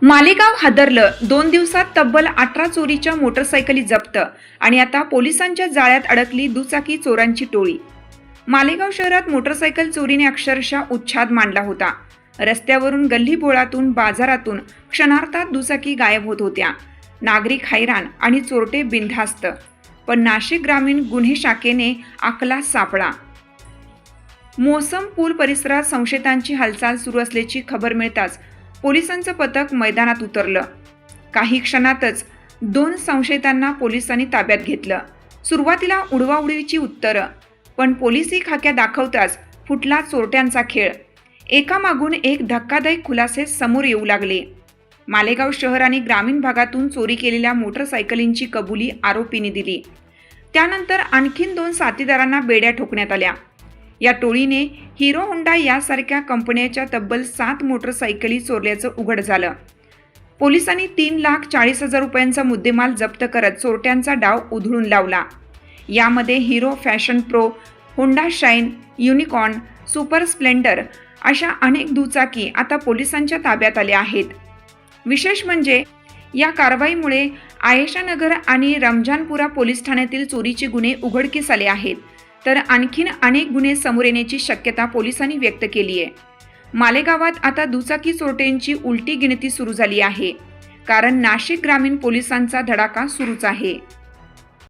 मालेगाव हादरलं. 2 दिवसात तब्बल 18 चोरीच्या मोटरसायकली जप्त आणि आता पोलिसांच्या जाळ्यात अडकली दुचाकी चोरांची टोळी. मालेगाव शहरात मोटरसायकल चोरीने अक्षरशः उच्छाद मांडला होता. रस्त्यावरून गल्लीबोळातून बाजारातून क्षणार्धात दुचाकी गायब होत होत्या. नागरिक हैराण आणि चोरटे बिनधास्त. पण नाशिक ग्रामीण गुन्हे शाखेने आखला सापळा. मोसम पूल परिसरात संशयितांची हालचाल सुरू असल्याची खबर मिळताच पोलिसांचं पथक मैदानात उतरलं. काही क्षणातच 2 संशयितांना पोलिसांनी ताब्यात घेतलं. सुरुवातीला उडवाउडवीची उत्तरं, पण पोलिसी खाक्या दाखवताच फुटला चोरट्यांचा खेळ. एकामागून एक धक्कादायक खुलासे समोर येऊ लागले. मालेगाव शहर आणि ग्रामीण भागातून चोरी केलेल्या मोटरसायकलींची कबुली आरोपींनी दिली. त्यानंतर आणखीन 2 साथीदारांना बेड्या ठोकण्यात आल्या. या टोळीने हिरो होंडा यासारख्या कंपन्यांच्या तब्बल 7 मोटरसायकली चोरल्याचं उघड झालं. पोलिसांनी 3,40,000 रुपयांचा मुद्देमाल जप्त करत चोरट्यांचा डाव उधळून लावला. यामध्ये hero fashion pro, Honda shine, unicorn, super Splendor अशा अनेक दुचाकी आता पोलिसांच्या ताब्यात आल्या आहेत. विशेष म्हणजे या कारवाईमुळे आयेशानगर आणि रमजानपुरा पोलीस ठाण्यातील चोरीचे गुन्हे उघडकीस आले आहेत. तर आणखीन अनेक गुन्हे समोर येण्याची शक्यता पोलिसांनी व्यक्त केली आहे. मालेगावात आता दुचाकी चोरट्यांची उलटी गिनती सुरू झाली आहे, कारण नाशिक ग्रामीण पोलिसांचा धडाका सुरूच आहे.